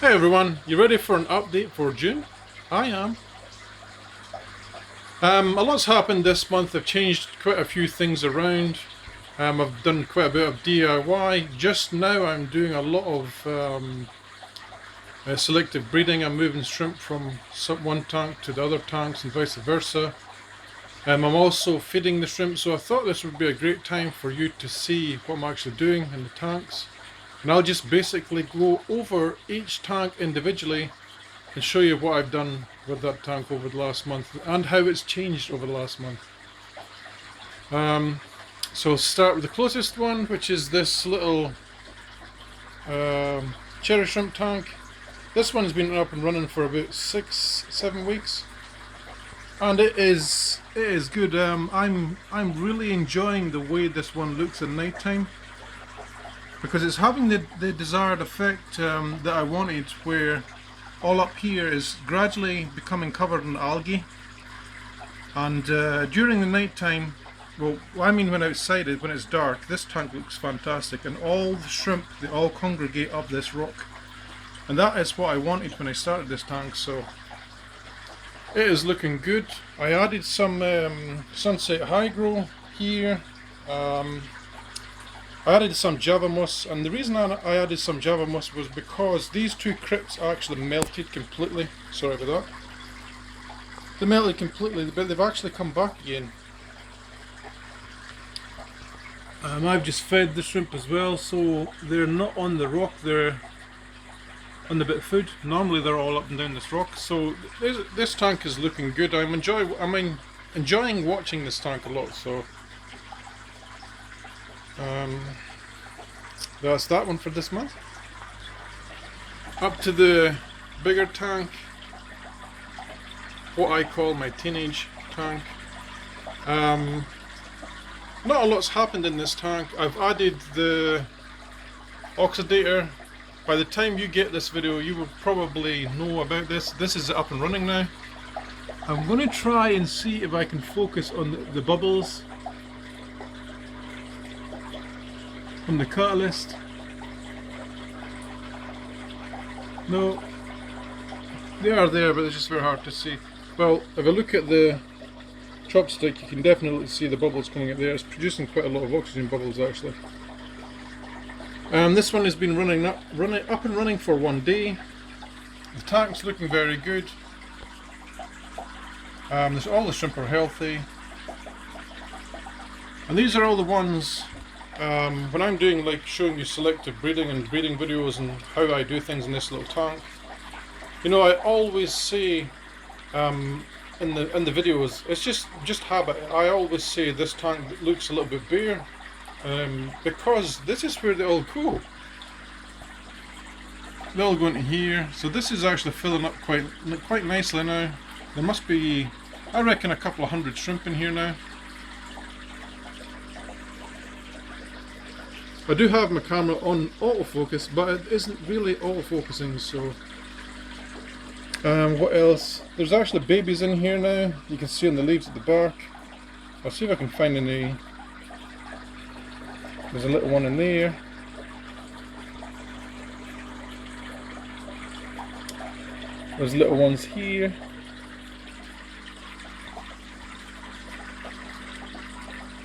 Hey everyone, you ready for an update for June? I am. A lot's happened this month. I've changed quite a few things around. I've done quite a bit of DIY. Just now I'm doing a lot of selective breeding. I'm moving shrimp from one tank to the other tanks and vice versa. I'm also feeding the shrimp, so I thought this would be a great time for you to see what I'm actually doing in the tanks. And I'll just basically go over each tank individually and show you what I've done with that tank over the last month and how it's changed over the last month. So start with the closest one, which is this little cherry shrimp tank. This one's been up and running for about 6-7 weeks, and it is good. I'm really enjoying the way this one looks at night time, because it's having the desired effect that I wanted, where all up here is gradually becoming covered in algae, and during the night time, well, I mean when outside it, when it's dark, this tank looks fantastic, and all the shrimp, they all congregate up this rock, and that is what I wanted when I started this tank. So it is looking good. I added some sunset hydro here. I added some java moss, and the reason I added some java moss was because these two crypts actually melted completely. Sorry about that. They melted completely, but they've actually come back again. I've just fed the shrimp as well, so they're not on the rock, they're on the bit of food. Normally they're all up and down this rock, so this tank is looking good. I'm enjoying watching this tank a lot, so that's that one for this month. Up to the bigger tank, what I call my teenage tank. Not a lot's happened in this tank. I've added the oxidator. By the time you get this video, you will probably know about this. This is up and running now. I'm going to try and see if I can focus on the bubbles on the catalyst. No, they are there, but it's just very hard to see. Well, if I look at the chopstick, you can definitely see the bubbles coming up there. It's producing quite a lot of oxygen bubbles actually. This one has been up and running for 1 day. The tank's looking very good. All the shrimp are healthy, and these are all the ones. When I'm doing, like, showing you selective breeding and breeding videos and how I do things in this little tank, you know, I always say in the videos, it's just habit. I always say this tank looks a little bit bare, because this is where they all go. They all go into here. So this is actually filling up quite nicely now. There must be, I reckon, a couple of hundred shrimp in here now. I do have my camera on autofocus, but it isn't really autofocusing, so what else? There's actually babies in here now. You can see on the leaves at the back. I'll see if I can find any. There's a little one in there. There's little ones here.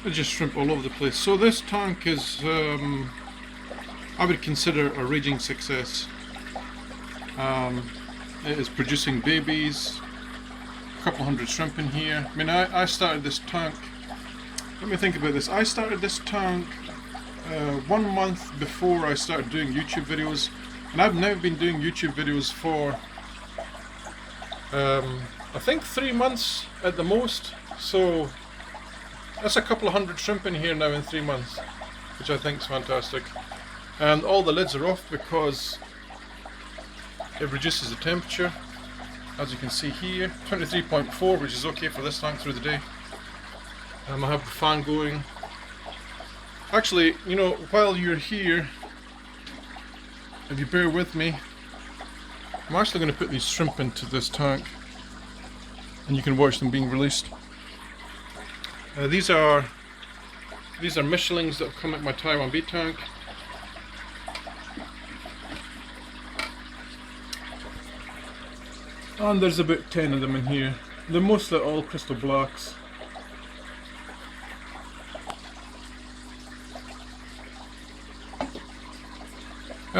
There's just shrimp all over the place. So this tank is, I would consider a raging success. It is producing babies, a couple hundred shrimp in here. I mean, I started this tank, let me think about this. I started this tank 1 month before I started doing YouTube videos, and I've now been doing YouTube videos for I think 3 months at the most. So that's a couple of hundred shrimp in here now in 3 months, which I think is fantastic. And all the lids are off because it reduces the temperature, as you can see here, 23.4, which is okay for this tank through the day. I have the fan going. Actually, you know, while you're here, if you bear with me, I'm actually going to put these shrimp into this tank, and you can watch them being released. These are Michelins that have come at my Taiwan B tank. And there's about 10 of them in here. They're mostly all crystal blacks.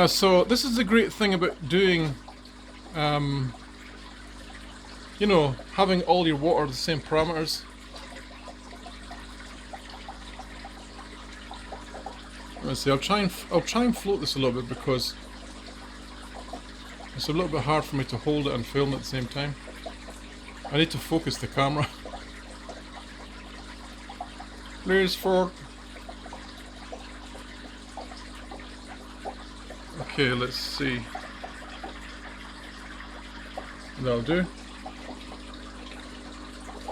So this is the great thing about doing, you know, having all your water the same parameters. Let's see. I'll try and float this a little bit because it's a little bit hard for me to hold it and film at the same time. I need to focus the camera. Please fork. Okay, let's see. That'll do.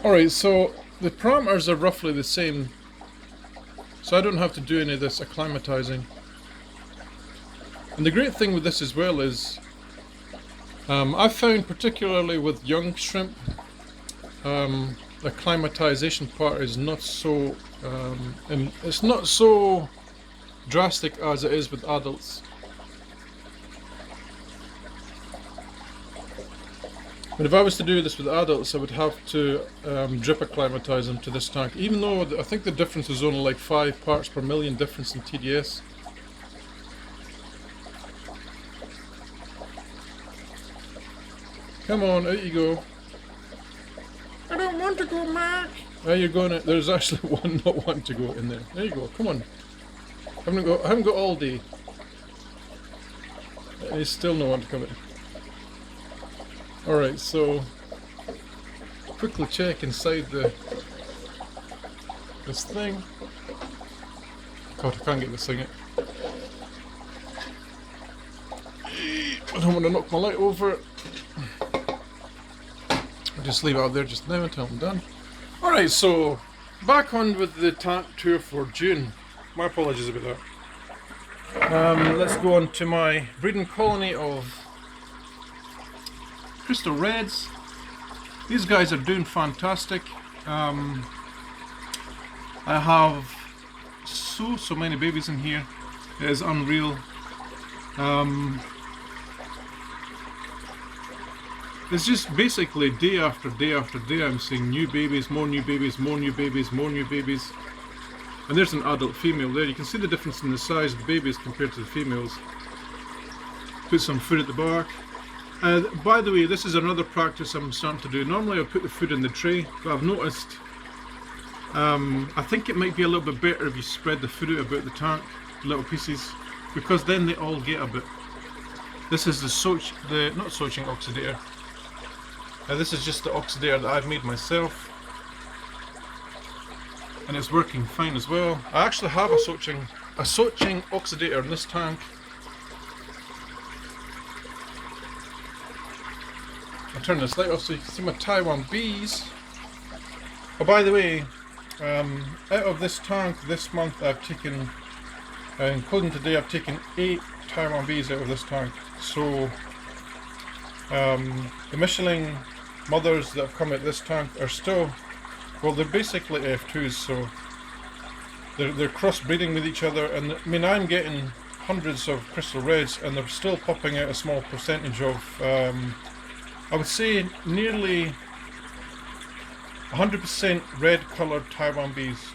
Alright, so the parameters are roughly the same, so I don't have to do any of this acclimatizing. And the great thing with this as well is I've found, particularly with young shrimp, the acclimatization part is not so it's not so drastic as it is with adults. But if I was to do this with adults, I would have to drip acclimatize them to this tank, even though I think the difference is only like 5 parts per million difference in TDS. Come on, out you go. I don't want to go, Mark. There you're going. There's actually one not wanting to go in there. There you go. Come on. I haven't got all day. And he's still not wanting to come in. Alright, so quickly check inside this thing. God, I can't get this thing out. I don't want to knock my light over. I'll just leave it out there just now until I'm done. Alright, so back on with the tank tour for June. My apologies about that. Let's go on to my breeding colony of crystal reds. These guys are doing fantastic. I have so many babies in here. It is unreal. It's just basically day after day after day I'm seeing new babies, more new babies, more new babies, more new babies. And there's an adult female there. You can see the difference in the size of the babies compared to the females. Put some food at the back. By the way, this is another practice I'm starting to do. Normally I put the food in the tray, but I've noticed I think it might be a little bit better if you spread the food out about the tank, little pieces, because then they all get a bit. This is the not soaching oxidator. This is just the oxidator that I've made myself, and it's working fine as well. I actually have a soaching oxidator in this tank. I'll turn this light off so you can see my Taiwan bees. Oh, by the way, out of this tank this month I've taken, including today, I've taken 8 Taiwan bees out of this tank. So the Michelin mothers that have come out of this tank are still, well, they're basically F2s, so they're crossbreeding with each other. And I mean, I'm getting hundreds of crystal reds and they're still popping out a small percentage of I would say nearly 100% red coloured Taiwan bees.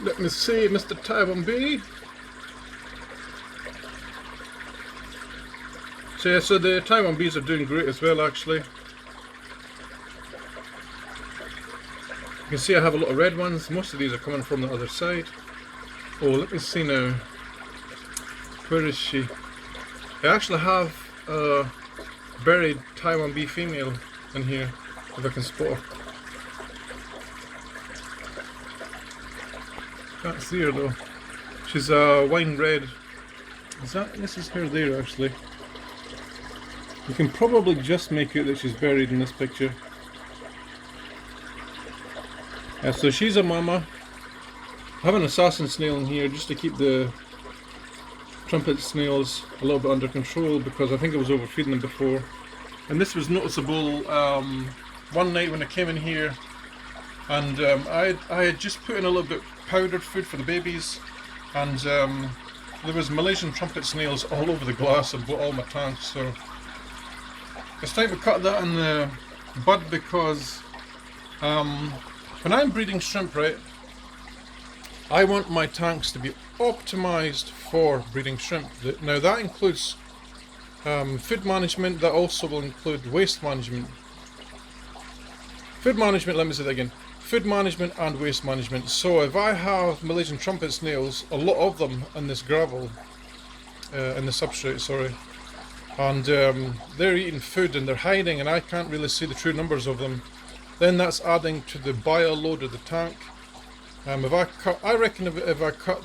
Let me see, Mr. Taiwan bee. So yeah, so the Taiwan bees are doing great as well, actually. You can see I have a lot of red ones. Most of these are coming from the other side. Oh, let me see now. Where is she? I actually have a buried Taiwan bee female in here, if I can spot her. Can't see her though. She's a wine red. This is her there actually. You can probably just make out that she's buried in this picture. So she's a mama. I have an assassin snail in here just to keep the trumpet snails a little bit under control, because I think I was overfeeding them before. And this was noticeable one night when I came in here, and I had just put in a little bit powdered food for the babies, and there was Malaysian trumpet snails all over the glass of all my tanks, so it's time to cut that in the bud, because when I'm breeding shrimp, right, I want my tanks to be optimized for breeding shrimp. Now that includes food management, that also will include waste management. Food management, let me say that again. Food management and waste management. So if I have Malaysian trumpet snails, a lot of them in this gravel, in the substrate, sorry, and they're eating food and they're hiding and I can't really see the true numbers of them, then that's adding to the bio load of the tank. I reckon if I cut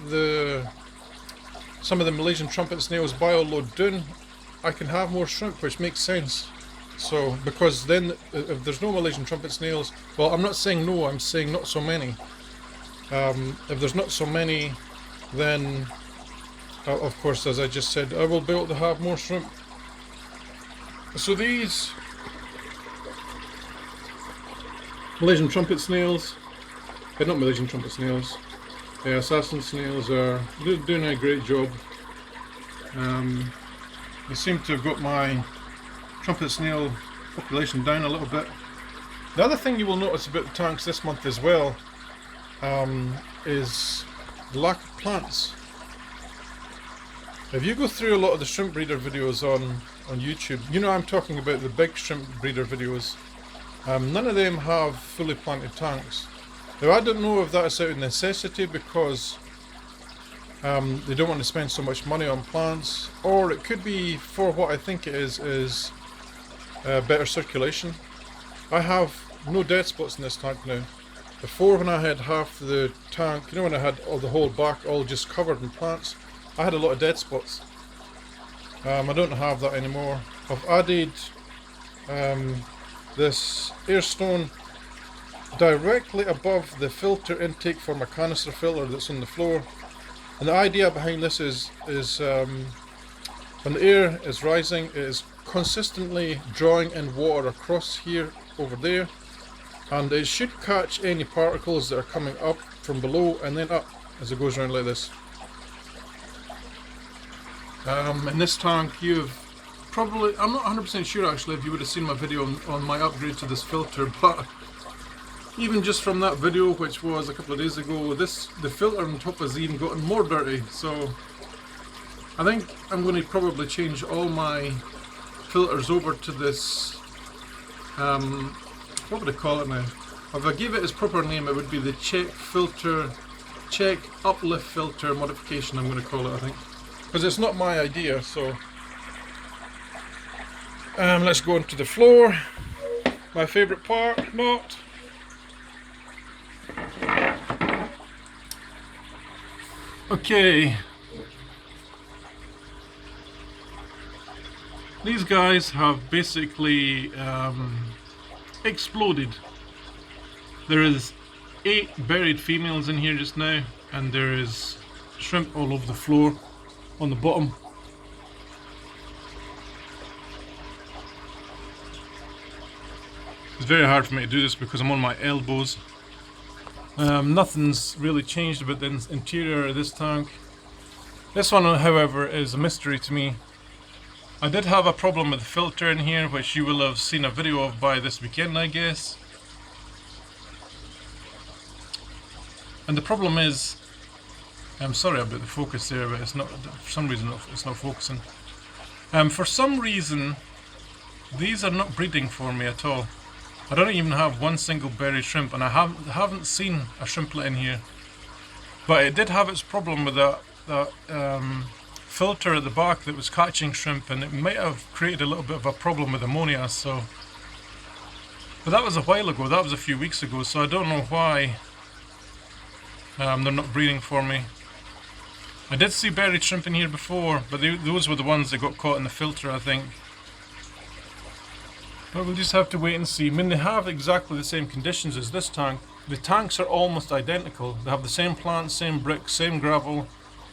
some of the Malaysian trumpet snails bio load down, I can have more shrimp, which makes sense. So, because then if there's no Malaysian trumpet snails, well, I'm not saying no, I'm saying not so many. If there's not so many, then of course, as I just said, I will be able to have more shrimp. So these Malaysian trumpet snails, not Malaysian trumpet snails, assassin snails are doing a great job. They seem to have got my trumpet snail population down a little bit. The other thing you will notice about the tanks this month as well is the lack of plants. If you go through a lot of the shrimp breeder videos on YouTube, you know I'm talking about the big shrimp breeder videos, none of them have fully planted tanks. Now I don't know if that is out of necessity because they don't want to spend so much money on plants, or it could be for what I think it is better circulation. I have no dead spots in this tank now. Before, when I had half the tank, you know, when I had the whole back all just covered in plants, I had a lot of dead spots. I don't have that anymore. I've added this air stone directly above the filter intake for my canister filter that's on the floor. And the idea behind this is when the air is rising, it is consistently drawing in water across here, over there, and it should catch any particles that are coming up from below and then up as it goes around like this. In this tank, you've probably, I'm not 100% sure actually if you would have seen my video on my upgrade to this filter, but even just from that video, which was a couple of days ago, the filter on top has even gotten more dirty. So I think I'm going to probably change all my filters over to this, what would I call it now? If I gave it its proper name, it would be the check uplift filter modification, I'm going to call it, I think. Because it's not my idea, so let's go onto the floor. My favourite part, not. Okay. These guys have basically exploded. There is 8 buried females in here just now, and there is shrimp all over the floor on the bottom. It's very hard for me to do this because I'm on my elbows. Nothing's really changed about the interior of this tank. This one, however, is a mystery to me. I did have a problem with the filter in here, which you will have seen a video of by this weekend, I guess. And the problem is, I'm sorry about the focus there, but it's not, for some reason it's not focusing. For some reason, these are not breeding for me at all. I don't even have one single buried shrimp, and I haven't seen a shrimplet in here. But it did have its problem with that filter at the back that was catching shrimp, and it might have created a little bit of a problem with ammonia. So, but that was a while ago. That was a few weeks ago. So I don't know why they're not breeding for me. I did see buried shrimp in here before, but those were the ones that got caught in the filter, I think. But we'll just have to wait and see. I mean, they have exactly the same conditions as this tank. The tanks are almost identical. They have the same plants, same bricks, same gravel,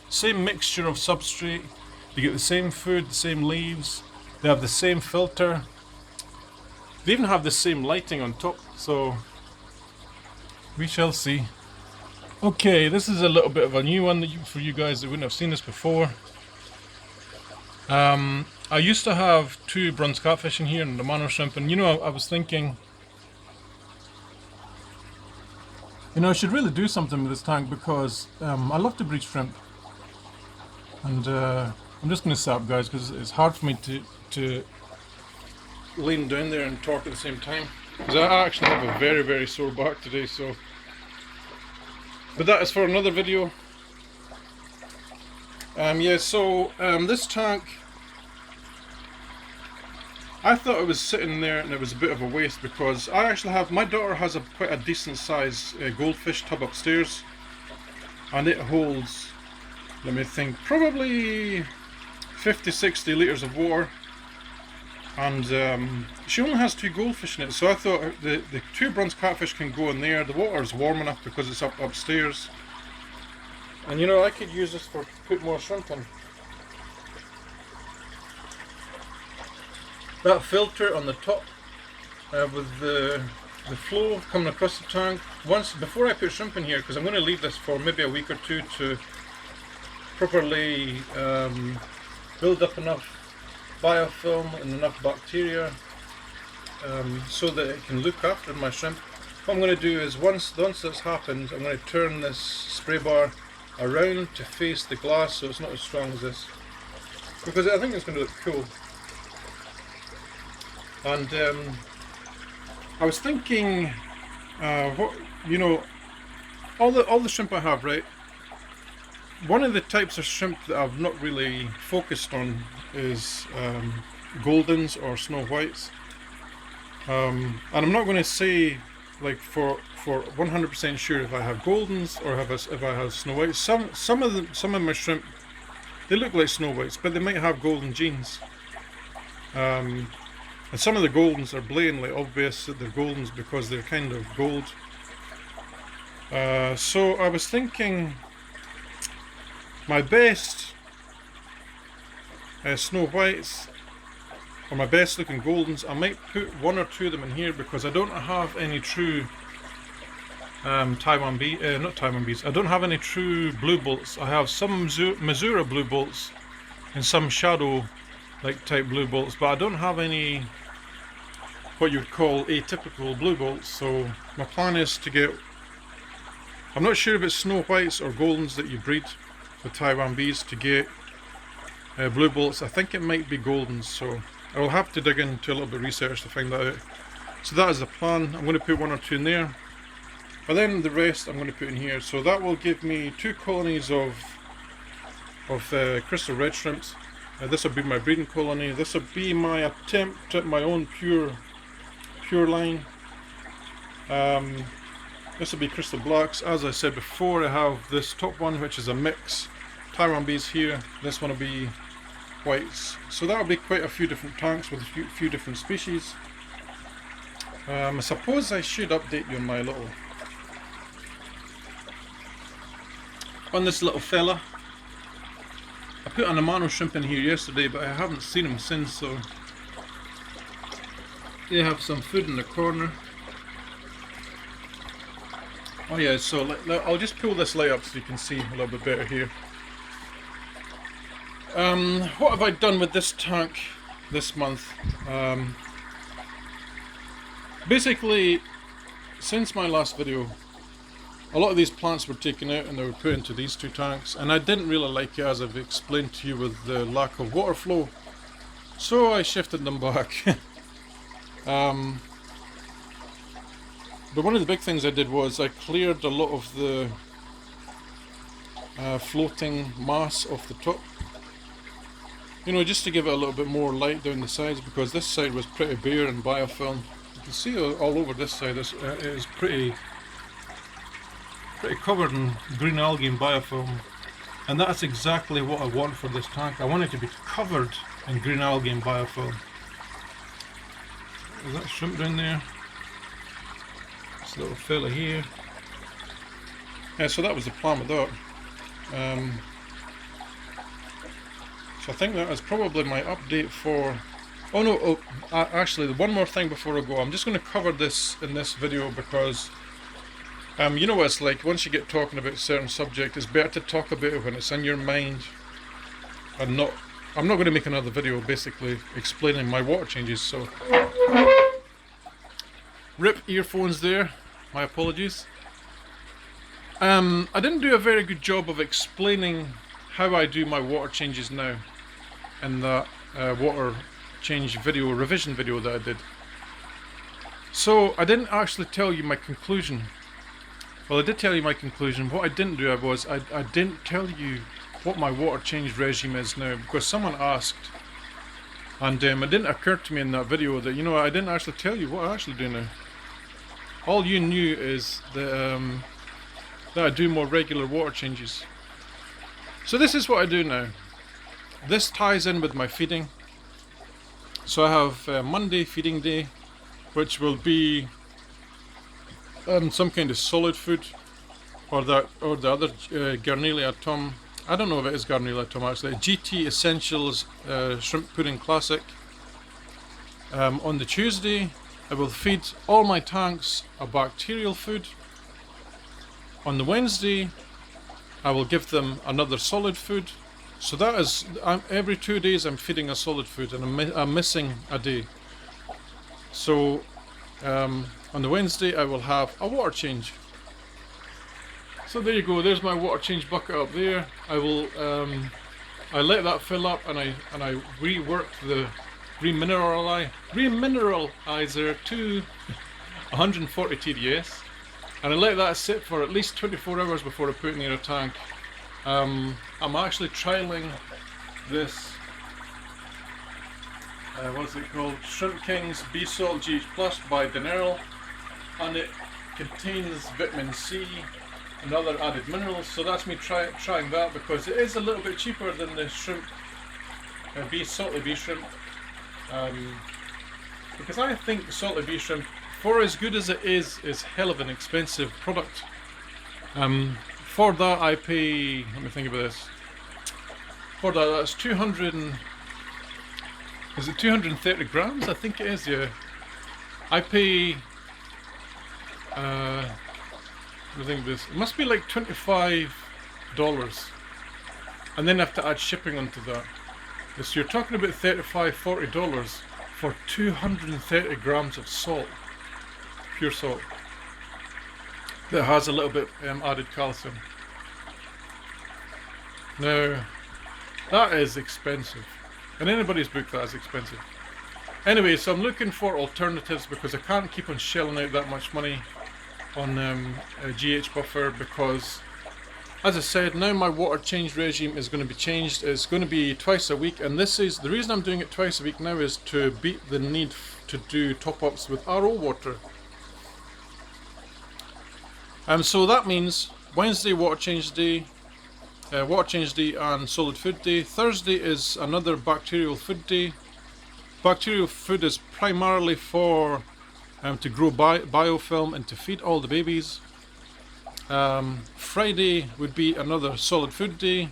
same mixture of substrate. They get the same food, the same leaves. They have the same filter. They even have the same lighting on top, so we shall see. Okay, this is a little bit of a new one for you guys that wouldn't have seen this before. I used to have 2 bronze catfish in here and the mono shrimp, and you know, I was thinking, you know, I should really do something with this tank because I love to breed shrimp. And I'm just going to set up, guys, because it's hard for me to lean down there and talk at the same time. Because I actually have a very, very sore back today, so... But that is for another video. Yeah, so this tank, I thought it was sitting there and it was a bit of a waste because I actually have, my daughter has quite a decent size goldfish tub upstairs, and it holds, let me think, probably 50-60 litres of water, and she only has 2 goldfish in it, so I thought the 2 bronze catfish can go in there. The water is warm enough because it's upstairs, and you know, I could use this for put more shrimp in. That filter on the top with the flow coming across the tank, before I put shrimp in here, because I'm going to leave this for maybe a week or 2 to properly build up enough biofilm and enough bacteria so that it can look after my shrimp. What I'm going to do is once this happens, I'm going to turn this spray bar around to face the glass so it's not as strong as this, because I think it's going to look cool. And I was thinking, what, you know, all the shrimp I have, right? One of the types of shrimp that I've not really focused on is Goldens or Snow Whites. And I'm not going to say like for 100% sure if I have Goldens or if I have Snow Whites. Some of my shrimp, they look like Snow Whites, but they might have golden genes. And some of the Goldens are blatantly obvious that they're Goldens because they're kind of gold. So I was thinking my best Snow Whites, or my best looking Goldens, I might put 1 or 2 of them in here because I don't have any true Taiwan bees, not Taiwan bees, I don't have any true blue bolts. I have some Missouri blue bolts and some shadow like type blue bolts, but I don't have any what you would call atypical blue bolts. So my plan is to get, I'm not sure if it's Snow Whites or Goldens that you breed with Taiwan bees to get blue bolts. I think it might be Goldens, so I will have to dig into a little bit of research to find that out. So that is the plan. I'm going to put 1 or 2 in there, but then the rest I'm going to put in here. So that will give me 2 colonies of crystal red shrimps. This will be my breeding colony. This will be my attempt at my own pure line. This will be crystal blacks. As I said before, I have this top one which is a mix. Taiwan bees here. This one will be whites. So that will be quite a few different tanks with a few different species. I suppose I should update you on my little, on this little fella. I put an Amano shrimp in here yesterday, but I haven't seen him since, so they have some food in the corner. Oh yeah, so I'll just pull this light up so you can see a little bit better here. What have I done with this tank this month? Basically, since my last video, a lot of these plants were taken out and they were put into these 2 tanks, and I didn't really like it, as I've explained to you, with the lack of water flow, so I shifted them back. But one of the big things I did was I cleared a lot of the floating mass off the top, you know, just to give it a little bit more light down the sides, because this side was pretty bare in biofilm. You can see all over this side it is pretty covered in green algae and biofilm, and that's exactly what I want for this tank. I want it to be covered in green algae and biofilm. Is that shrimp down there? This little fella here. Yeah, so that was the plan with that. So I think that is probably my update for... Oh no, actually one more thing before I go. I'm just going to cover this in this video because You know what it's like, once you get talking about a certain subject, it's better to talk about it when it's in your mind and not... I'm not going to make another video basically explaining my water changes, so... Rip earphones there, my apologies. I didn't do a very good job of explaining how I do my water changes now in that water change video, revision video that I did. So I didn't actually tell you my conclusion. Well, I did tell you my conclusion. What I didn't do was I didn't tell you what my water change regime is now, because someone asked, and it didn't occur to me in that video that, you know, I didn't actually tell you what I actually do now. All you knew is that, that I do more regular water changes. So this is what I do now. This ties in with my feeding. So I have Monday feeding day, which will be some kind of solid food, or the other Garnelia Tom. I don't know if it is Garnelia Tom actually. GT Essentials Shrimp Pudding Classic. On the Tuesday, I will feed all my tanks a bacterial food. On the Wednesday, I will give them another solid food. So that is, every 2 days I'm feeding a solid food, and I'm missing a day. So on the Wednesday I will have a water change. So there you go, there's my water change bucket up there. I will I let that fill up, and I rework the remineralizer to 140 TDS, and I let that sit for at least 24 hours before I put it in a tank. I'm actually trialing this what's it called? Shrimp King's Bee Salt GH Plus by Dinerl, and it contains vitamin C and other added minerals, so that's me trying that, because it is a little bit cheaper than the shrimp, salty bee shrimp, because I think salty bee shrimp, for as good as it is hell of an expensive product. For that I pay, let me think about this, for that's 230 grams? I think it is, yeah. I pay, let me think of this, it must be like $25, and then I have to add shipping onto that. So you're talking about $35, $40 for 230 grams of salt, pure salt, that has a little bit added calcium. Now, that is expensive. In anybody's book, that is expensive. Anyway, so I'm looking for alternatives, because I can't keep on shelling out that much money on a GH buffer, because, as I said, now my water change regime is going to be changed. It's going to be twice a week, and this is the reason I'm doing it twice a week now, is to beat the need to do top-ups with RO water. So that means Wednesday water change day and solid food day. Thursday is another bacterial food day. Bacterial food is primarily for to grow biofilm and to feed all the babies. Friday would be another solid food day,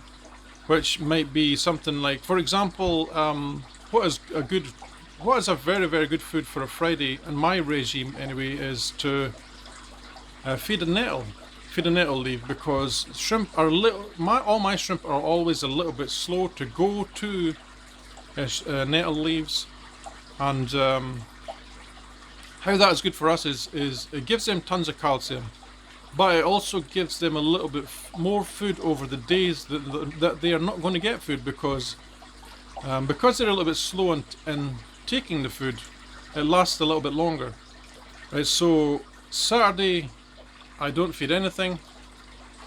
which might be something like, for example, what is a very, very good food for a Friday in my regime anyway, is to feed a nettle leaf, because shrimp are all my shrimp are always a little bit slow to go to nettle leaves, and how that is good for us is it gives them tons of calcium, but it also gives them a little bit more food over the days that they are not going to get food, because they're a little bit slow in taking the food. It lasts a little bit longer. Right, so Saturday I don't feed anything.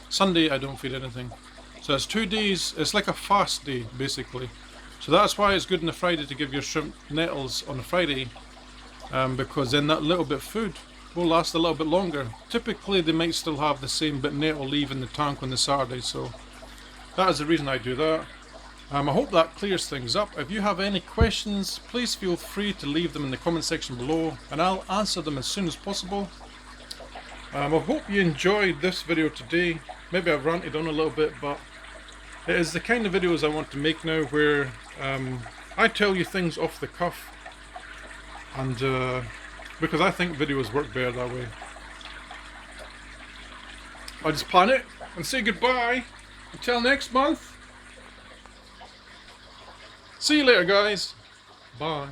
Sunday I don't feed anything. So it's 2 days, it's like a fast day basically. So that's why it's good on a Friday to give your shrimp nettles on a Friday, because then that little bit of food will last a little bit longer. Typically they might still have the same bit nettle leave in the tank on the Saturday, so that is the reason I do that. I hope that clears things up. If you have any questions, please feel free to leave them in the comment section below, and I'll answer them as soon as possible. I hope you enjoyed this video today. Maybe I've ranted on a little bit, but it is the kind of videos I want to make now, where I tell you things off the cuff, and because I think videos work better that way. I'll just pan it and say goodbye until next month. See you later, guys. Bye.